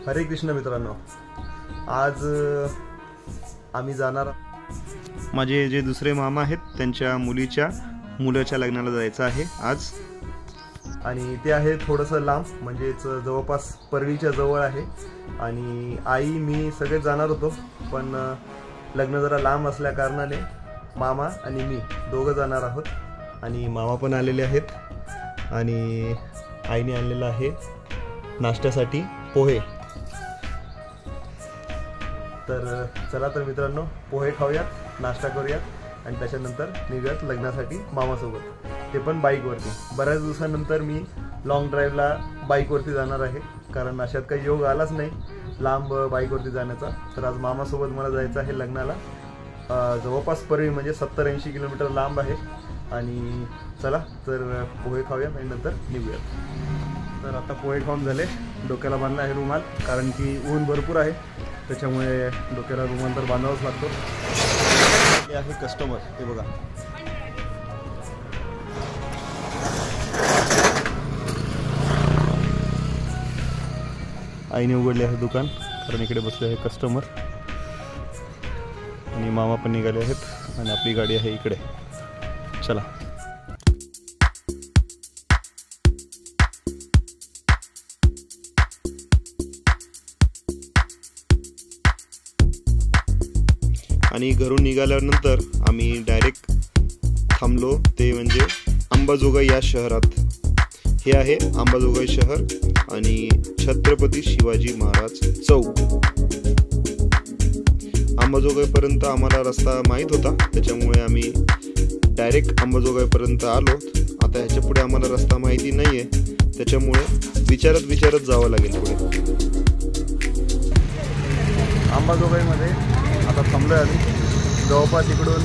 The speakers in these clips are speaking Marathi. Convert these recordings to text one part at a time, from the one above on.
हरे कृष्ण मित्रांनो, आज आम्ही जाणार माझे जे दुसरे मामा आहेत त्यांच्या मुलाच्या लग्नाला जायचं आहे आज, आणि ते आहे थोडंसं लांब, म्हणजेच जवळपास परळीच्या जवळ आहे. आणि आई मी सगळेच जाणार होतो, पण लग्न जरा लांब असल्या कारणाने मामा आणि मी दोघं जाणार आहोत. आणि मामा पण आलेले आहेत आणि आईने आणलेलं आहे नाश्त्यासाठी पोहे. तर चला तर मित्रांनो, पोहे खाऊयात, नाश्ता करूयात आणि त्याच्यानंतर निघूयात लग्नासाठी मामासोबत, ते पण बाईकवरती. बऱ्याच दिवसानंतर मी लॉंग ड्राईव्हला बाईकवरती जाणार आहे, कारण अशात काही योग आलाच नाही लांब बाईकवरती जाण्याचा. तर आज मामासोबत मला जायचं आहे लग्नाला. जवळपास परळी म्हणजे 70-80 किलोमीटर लांब आहे. आणि चला तर पोहे खाऊयात आणि नंतर निघूयात. तर आता पोहे खाऊन झाले, डोक्याला बांधला आहे रुमाल, कारण की ऊन भरपूर आहे, त्याच्यामुळे डोक्याला रुमाल तर बांधावाच लागतो. हे आहे कस्टमर, हे बघा. आईने उघडले आहे दुकान, कारण इकडे बसले आहे कस्टमर. आणि मामा पण निघाले आहेत आणि आपली गाडी आहे इकडे. चला. आणि घरून निघाल्यानंतर आम्ही डायरेक्ट थांबलो ते म्हणजे अंबाजोगाई या शहरात. हे आहे अंबाजोगाई शहर आणि छत्रपती शिवाजी महाराज चौक. अंबाजोगाईपर्यंत आम्हाला रस्ता माहीत होता, त्याच्यामुळे आम्ही डायरेक्ट अंबाजोगाईपर्यंत आलो. आता ह्याच्या पुढे आम्हाला रस्ता माहिती नाही आहे, त्याच्यामुळे विचारत जावं लागेल पुढे. अंबाजोगाईमध्ये आता थांबलो आहे. जवळपास इकडून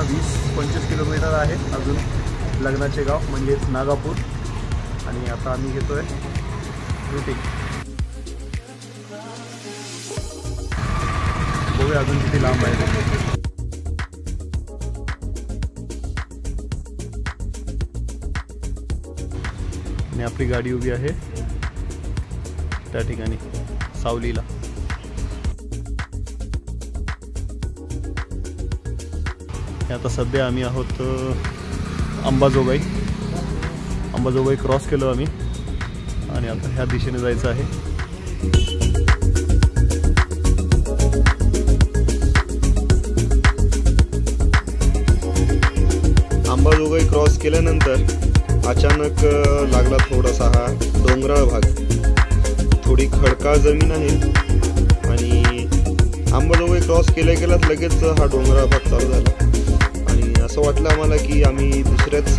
20-25 किलोमीटर आहे अजून लग्नाचे गाव, म्हणजेच नागापूर. आणि आता आम्ही घेतोय रूटिंग. बघूया अजून किती लांब आहे. आणि आपली गाडी उभी आहे त्या ठिकाणी सावलीला. आता सध्या आम्ही आहोत अंबाजोगाई क्रॉस केलो आम्ही आणि आता ह्या दिशेने जायचं आहे. अंबाजोगाई क्रॉस केल्यानंतर अचानक लागला थोडासा हा डोंगराळ भाग. थोडी खडकाळ जमीन आहे आणि अंबाजोगाई क्रॉस केल्याच लगेच हा डोंगराळ भाग चालू झाला. आणि असं वाटलं आम्हाला की आम्ही दुसऱ्याच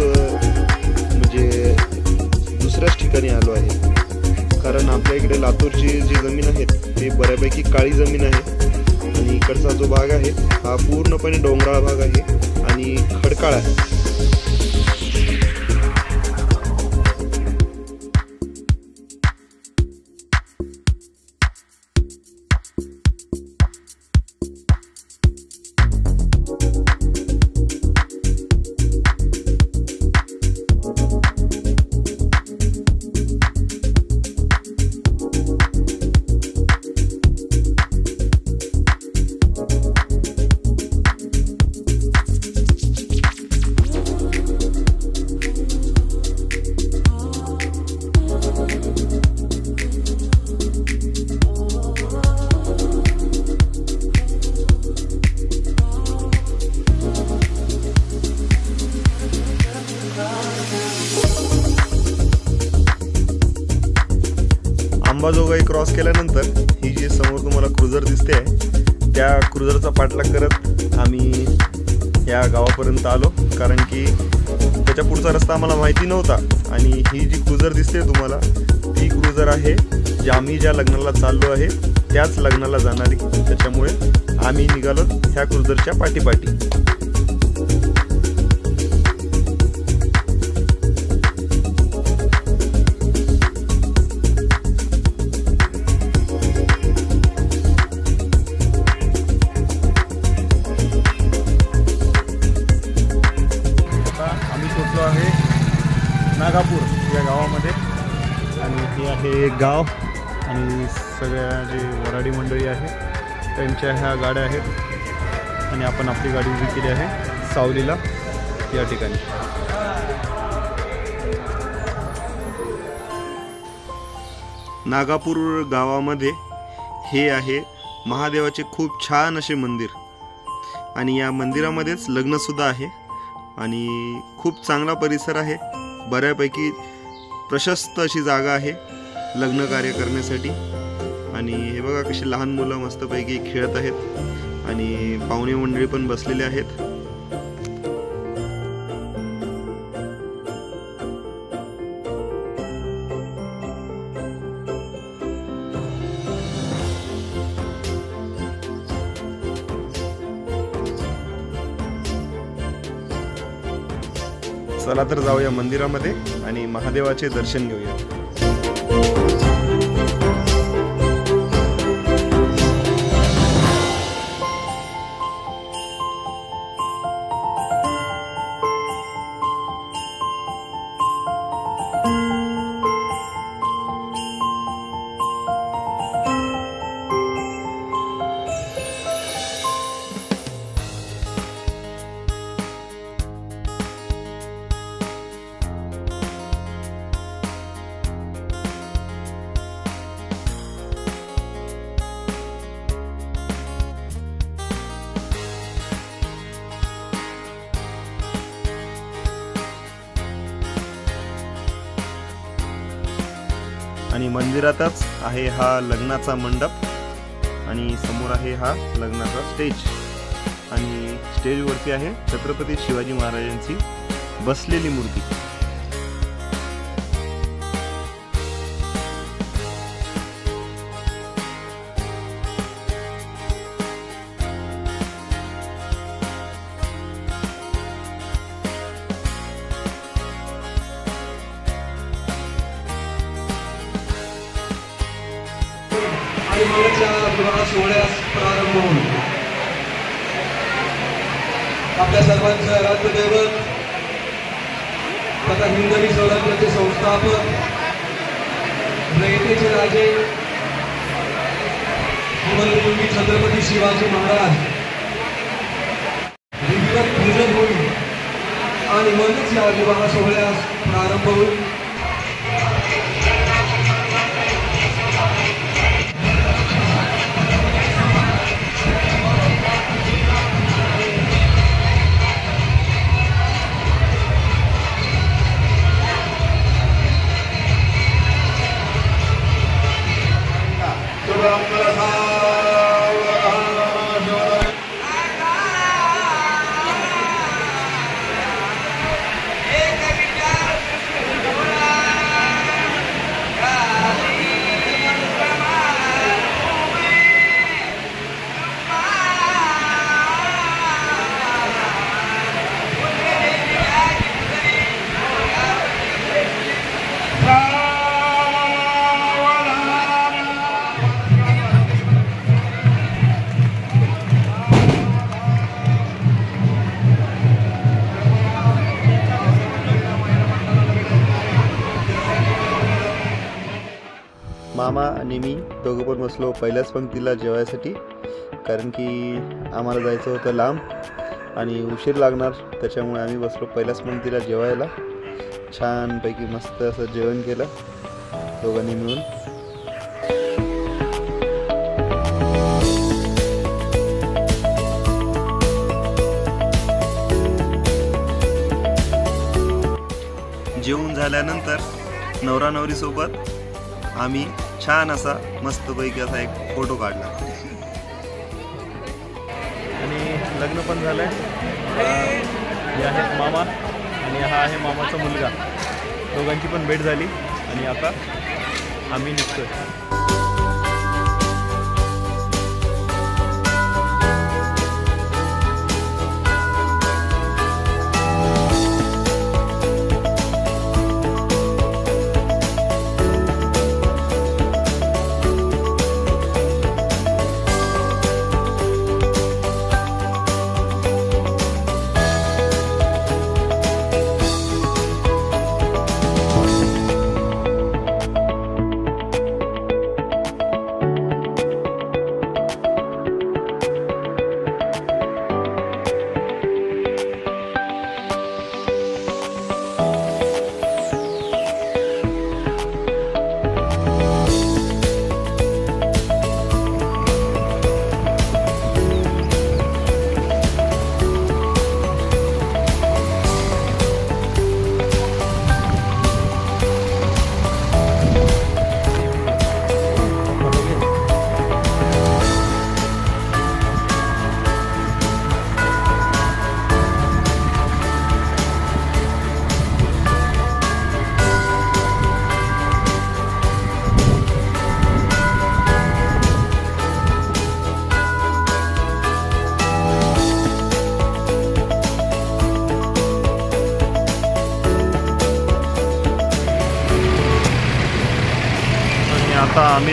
ठिकाणी आलो आहे, कारण आपल्या इकडे लातूरची जी जमीन आहे ती बऱ्यापैकी काळी जमीन आहे आणि इकडचा जो भाग आहे हा पूर्णपणे डोंगराळ भाग आहे आणि खडकाळ आहे. अंबाजोगाई क्रॉस केल्यानंतर ही जी समोर तुम्हाला क्रुझर दिसते आहे, त्या क्रुझरचा पाठलाग करत आम्ही या गावापर्यंत आलो, कारण की त्याच्या पुढचा रस्ता आम्हाला माहिती नव्हता. आणि ही जी क्रुझर दिसते तुम्हाला, ती क्रुझर आहे जी आम्ही ज्या लग्नाला चाललो आहे त्याच लग्नाला जाणारी. त्याच्यामुळे आम्ही निघालो ह्या क्रुझरच्या पाठीपाठी. नागापूर या गावामध्ये. आणि हे आहे एक गाव आणि आणि सगळ्या जे वराडी मंडळी आहे त्यांच्या ह्या गाड्या आहेत आणि आपण आपली गाडी उभी केली आहे सावलीला या ठिकाणी. नागापूर गावामध्ये हे आहे महादेवाचे खूप छान असे मंदिर आणि या मंदिरामध्येच लग्नसुद्धा आहे आणि खूप चांगला परिसर आहे. बऱ्यापैकी प्रशस्त अशी जागा आहे लग्न कार्य करण्यासाठी. आणि हे बघा कशी लहान मुलं मस्तपैकी खेळत आहेत आणि पाहुणे मंडळी पण बसलेले आहेत. चला तर जाऊया मंदिरामध्ये आणि महादेवाचे दर्शन घेऊया. आणि मंदिरातच आहे हा लग्नाचा मंडप आणि समोर आहे हा लग्नाचा स्टेज आणि स्टेजवरती आहे छत्रपती शिवाजी महाराजांची बसलेली मूर्ती. विवाह सोहळ्यास प्रारंभ होईल. आपल्या सर्वांचं आराध्य दैवत तथा हिंदवी स्वराज्याचे संस्थापक रयतेचे राजे अमरयोगी छत्रपती शिवाजी महाराज विधिवत पूजन होईल आणि मगच या विवाह सोहळ्यास प्रारंभ होईल. मामा आणि मी दोघं पण बसलो पहिल्याच पंक्तीला जेवायसाठी, कारण की आम्हाला जायचं होतं लांब आणि उशीर लागणार, त्याच्यामुळे आम्ही बसलो पहिल्याच पंक्तीला जेवायला. छानपैकी मस्त असं जेवण केलं दोघांनी मिळून. जेवून झाल्यानंतर नवरा नवरीसोबत आम्ही छान असा मस्तपैकी असा एक फोटो काढला आणि लग्न पण झालंय. हे आहेत मामा आणि हा आहे मामाचा मुलगा. दोघांची पण भेट झाली आणि आता आम्ही निघतोय.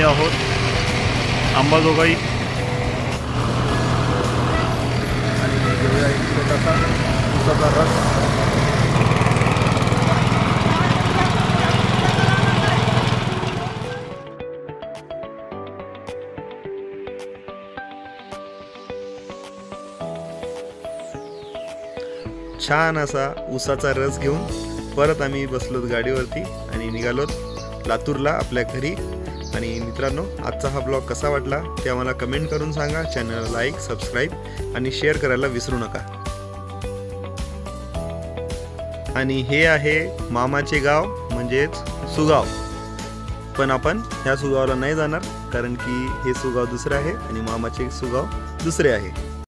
आहोत अंबाजोगाई. आणि घेऊया एक छोटासा उसाचा रस. छान असा उसाचा रस घेऊन परत आम्ही बसलोत गाडीवरती आणि निघालोत लातूरला आपल्या घरी. आणि मित्रांनो, आजचा हा ब्लॉग कसा वाटला ते आम्हाला कमेंट करून सांगा. चॅनलला लाईक, सबस्क्राईब आणि शेअर करायला विसरू नका. आणि हे आहे मामाचे गाव म्हणजेच सुगाव. पण आपण ह्या सुगावला नाही जाणार कारण की हे सुगाव दुसरे आहे आणि मामाचे सुगाव दुसरे आहे.